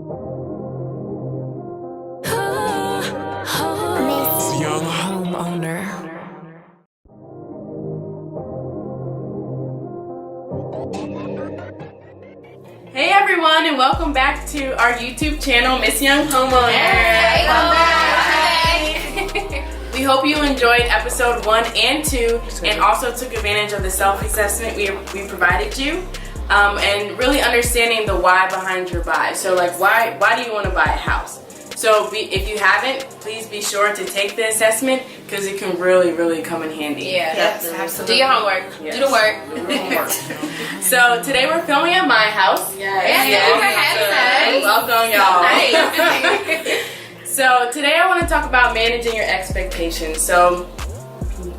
Miss Young Homeowner. Hey everyone, and welcome back to our YouTube channel, Miss Young Homeowner. Hey, We hope you enjoyed episode 1 and 2, and also took advantage of the self-assessment we provided you, and really understanding the why behind your buy. So, like, why do you want to buy a house? So, if you haven't, please be sure to take the assessment because it can really come in handy. Yeah, Yes, absolutely. do your homework. Yes. Do the work. Do the homework. So today we're filming at my house. Thank you for having us. Welcome, y'all. Nice. So today I want to talk about managing your expectations. So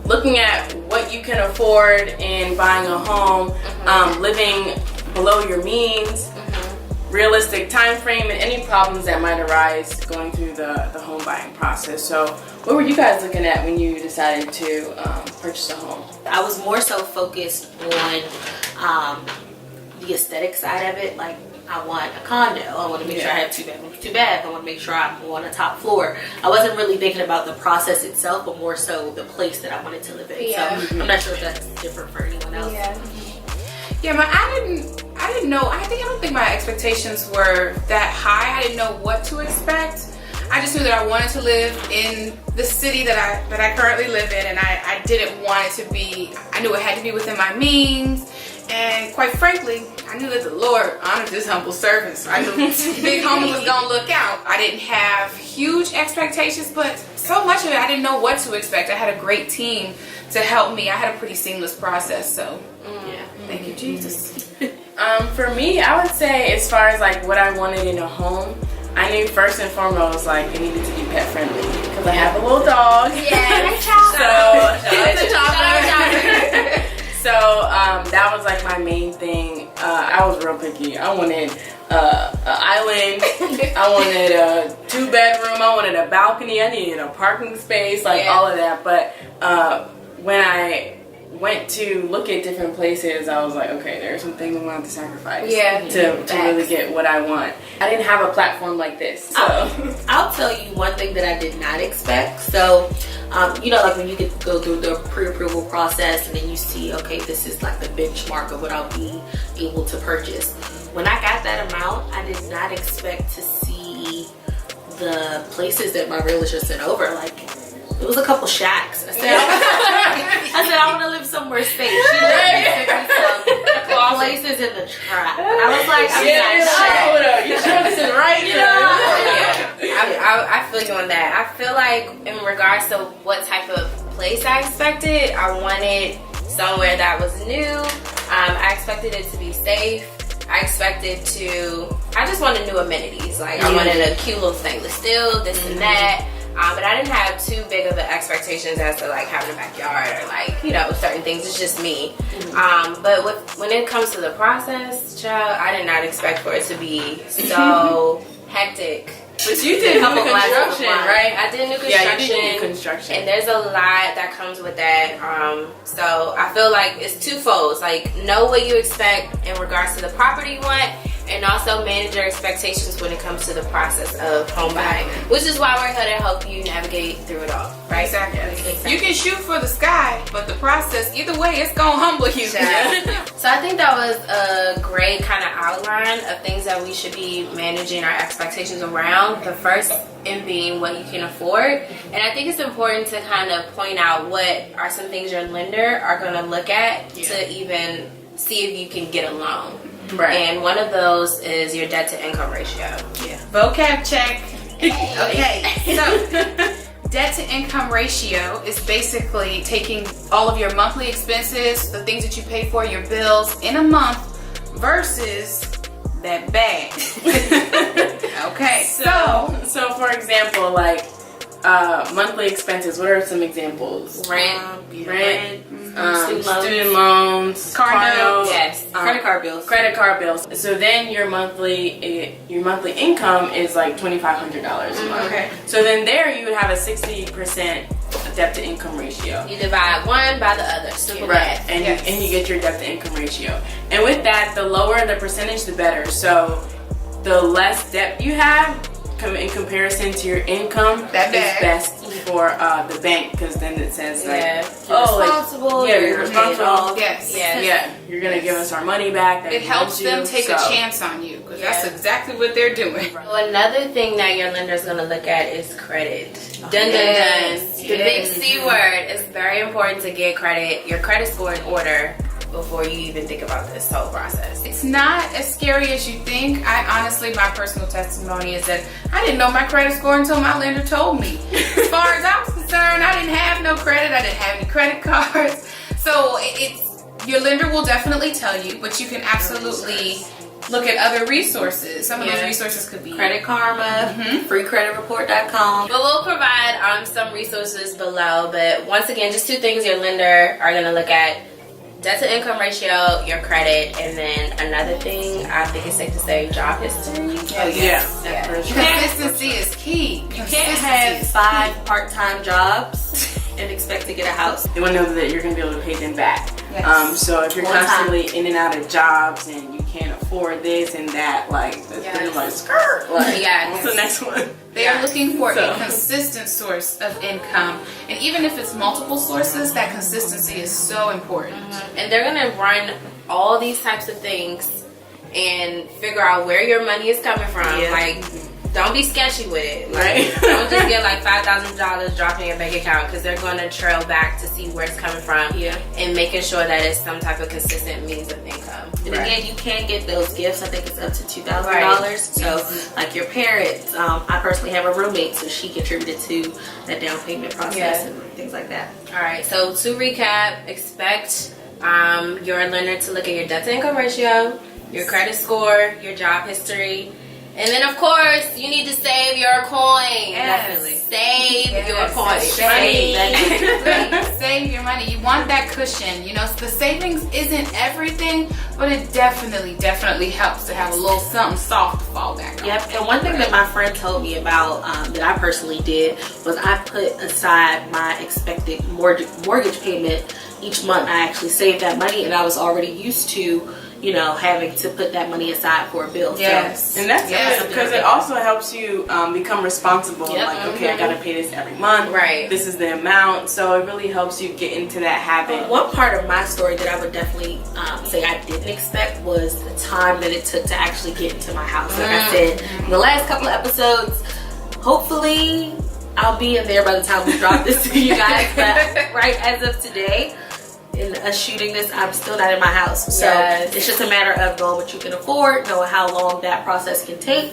looking at what you can afford in buying a home, living below your means, realistic time frame, and any problems that might arise going through the home buying process. So what were you guys looking at when you decided to purchase a home? I was more so focused on the aesthetic side of it. Like, I want a condo. I want to make sure I have 2 bedrooms, 2 baths. I want to make sure I'm on a top floor. I wasn't really thinking about the process itself, but more so the place that I wanted to live in. Yeah. So I'm not sure if that's different for anyone else. Yeah, but I didn't know. I don't think my expectations were that high. I didn't know what to expect. I just knew that I wanted to live in the city that I currently live in, and I didn't want it to be. I knew it had to be within my means, and quite frankly, I knew that the Lord honored this humble servant. So I knew Big Homie was gonna look out. I didn't have huge expectations, but so much of it I didn't know what to expect. I had a great team to help me. I had a pretty seamless process. So yeah, thank you, Jesus. For me, I would say as far as like what I wanted in a home, I knew first and foremost like it needed to be pet friendly because I have a little dog. So that was like my main thing. I was real picky. I wanted an island. I wanted a 2-bedroom. I wanted a balcony. I needed a parking space, like all of that. But when I went to look at different places, I was like, okay, there are some things I'm gonna have to sacrifice to really get what I want. I didn't have a platform like this. So I'll tell you one thing that I did not expect. So, you know, like when you get to go through the pre-approval process and then you see, okay, this is like the benchmark of what I'll be able to purchase. When I got that amount, I did not expect to see the places that my realtor sent over. Like, it was a couple shacks. I said, I want to live somewhere safe. She let me send me some places in the trap. And I was like, you sure this is right? I feel you on that. I feel like in regards to what type of place I expected, I wanted somewhere that was new. I expected it to be safe. I just wanted new amenities. Like, I wanted a cute little stainless steel, this and that. But I didn't have too big of the expectations as to like having a backyard or like, you know, certain things. It's just me. But when it comes to the process, child, I did not expect for it to be so hectic. But you did new construction, right? I did new construction. Yeah, you did new construction. And there's a lot that comes with that. So I feel like it's twofold. Like, know what you expect in regards to the property you want, and also manage your expectations when it comes to the process of home buying, which is why we're here to help you navigate through it all, right? Exactly. You can shoot for the sky, but the process, either way, it's gonna humble you. So I think that was a great kind of outline of things that we should be managing our expectations around. The first in being what you can afford. And I think it's important to kind of point out what are some things your lender are going to look at to even see if you can get a loan. Right. And one of those is your debt to income ratio. Vocab check. Okay, so debt to income ratio is basically taking all of your monthly expenses, the things that you pay for, your bills in a month versus that bag. Okay, so for example, like monthly expenses, what are some examples? Rent, student loans, car notes, credit card bills. Credit card bills. So then your monthly income is like $2,500 a month. Okay. So then there you would have a 60% debt to income ratio. You divide one by the other. Simple math. And you get your debt to income ratio. And with that, the lower the percentage, the better. So the less debt you have in comparison to your income is best for the bank, because then it says like, responsible. You're responsible. Yes. You're gonna give us our money back. It helps them take a chance on you, because that's exactly what they're doing. So another thing that your lender is going to look at is credit. Dun, dun, Yes. dun. The big C word. It's very important to get credit, your credit score in order before you even think about this whole process. It's not as scary as you think. I honestly, my personal testimony is that I didn't know my credit score until my lender told me. As far as I was concerned, I didn't have no credit. I didn't have any credit cards. So it's, your lender will definitely tell you, but you can absolutely look at other resources. Some of those resources could be Credit Karma, freecreditreport.com. But we'll provide some resources below. But once again, just two things your lender are going to look at: debt to income ratio, your credit, and then another thing I think it's safe to say, job history. Consistency is key. You can't have 5 part-time jobs and expect to get a house. They want to know that you're going to be able to pay them back. Yes. So if you're constantly in and out of jobs and you can't afford this and that, like, that's kind of like, skirt. Like, what's the next one? They are looking for a consistent source of income. And even if it's multiple sources, that consistency is so important. And they're going to run all these types of things and figure out where your money is coming from. Like, don't be sketchy with it. Like, don't just get like $5,000 dropped in your bank account, because they're going to trail back to see where it's coming from and making sure that it's some type of consistent means of income. And again, you can get those gifts. I think it's up to $2,000. So, like your parents, I personally have a roommate, so she contributed to that down payment process and things like that. All right. So to recap, expect your lender to look at your debt to income ratio, your credit score, your job history. And then, of course, you need to save your coin. Definitely. Save your coin. Save your money. You want that cushion. You know, the savings isn't everything, but it definitely helps to have a little something soft to fall back on. Yep. And one thing that my friend told me about that I personally did was I put aside my expected mortgage payment each month. I actually saved that money, and I was already used to, you know, having to put that money aside for a bill. Yes. So, and that's good, because it also helps you become responsible. Like, okay, I gotta pay this every month. Right. This is the amount. So it really helps you get into that habit. One part of my story that I would definitely say I didn't expect was the time that it took to actually get into my house. Like I said in the last couple of episodes, hopefully I'll be in there by the time we drop this to you guys. But right as of today, in us shooting this, I'm still not in my house. So it's just a matter of knowing what you can afford, knowing how long that process can take,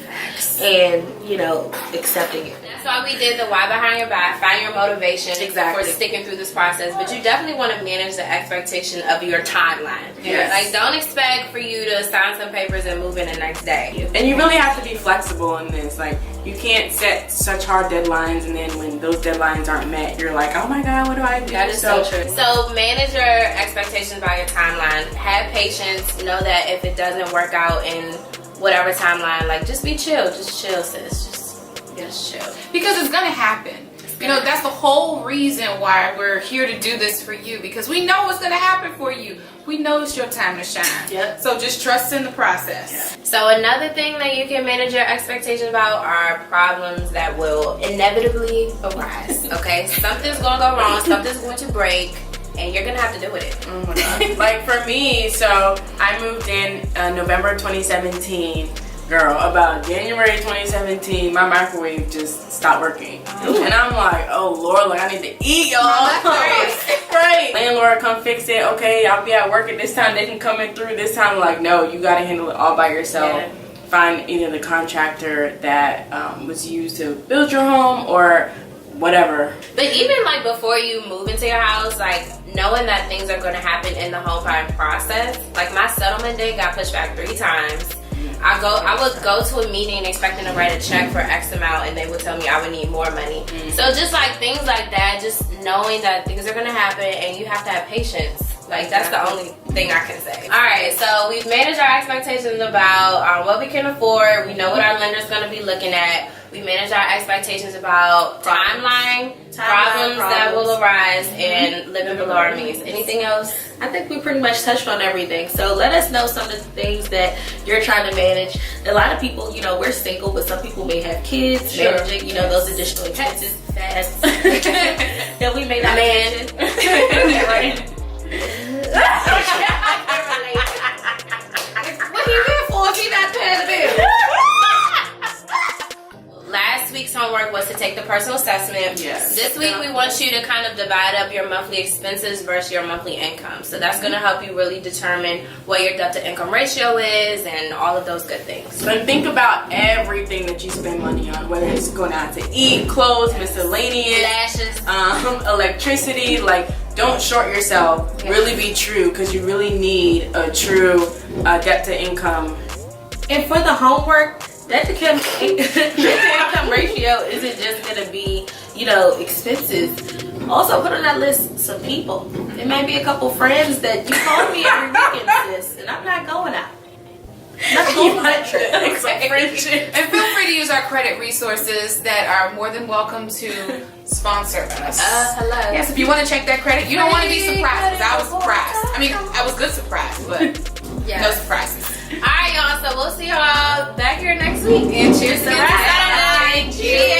and, you know, accepting it. That's why we did the why behind your buy. Find your motivation for sticking through this process. But you definitely want to manage the expectation of your timeline. Like, don't expect for you to sign some papers and move in the next day. And you really have to be flexible in this. Like, you can't set such hard deadlines, and then when those deadlines aren't met, you're like, oh my God, what do I do? That is so true. So manage your expectations by your timeline. Have patience. Know that if it doesn't work out in whatever timeline, like, just be chill. Just chill, sis. Just chill. Because it's gonna happen. You know, that's the whole reason why we're here to do this for you, because we know what's gonna happen for you. We know it's your time to shine. So just trust in the process. So another thing that you can manage your expectations about are problems that will inevitably arise. Okay, something's gonna go wrong, something's going to break, and you're gonna have to deal with it. Oh my God. Like, for me, so I moved in November 2017. Girl, about January 2017, my microwave just stopped working. And I'm like, oh Lord, like, I need to eat, y'all. Right. Landlord, come fix it. Okay, I'll be at work at this time. They can come in through this time. Like, no, you gotta handle it all by yourself. Find either the contractor that was used to build your home or whatever. But even like before you move into your house, like, knowing that things are going to happen in the home buying process. Like, my settlement date got pushed back 3 times. I would go to a meeting expecting to write a check for X amount, and they would tell me I would need more money. So just like things like that, just knowing that things are going to happen and you have to have patience. Like, that's the only thing I can say. All right, so we've managed our expectations about what we can afford. We know what our lender's going to be looking at. We manage our expectations about timeline problems that will arise, and living below our means. Anything else? I think we pretty much touched on everything. So let us know some of the things that you're trying to manage. A lot of people, you know, we're single, but some people may have kids, managing, you know, those additional expenses that we may not manage. What are you here for if you're not paying the bill? Last week's homework was to take the personal assessment. Yes. This week we want you to kind of divide up your monthly expenses versus your monthly income. So that's going to help you really determine what your debt to income ratio is and all of those good things. So think about everything that you spend money on, whether it's going out to eat, clothes, miscellaneous, Lashes. Electricity. Like, don't short yourself. Yes. Really be true, because you really need a true debt to income. And for the homework, debt to income ratio isn't just going to be, you know, expenses. Also, put on that list some people. It may be a couple friends that you call me every weekend, sis, and I'm not going out. Not going on that trip. And feel free to use our credit resources that are more than welcome to sponsor us. Hello. Yes, if you want to check that credit, you don't want to be surprised, because I was surprised. I mean, I was good surprised, but no surprises. All right, y'all. So we'll see y'all back here next week. And cheers to Saturday. Cheers.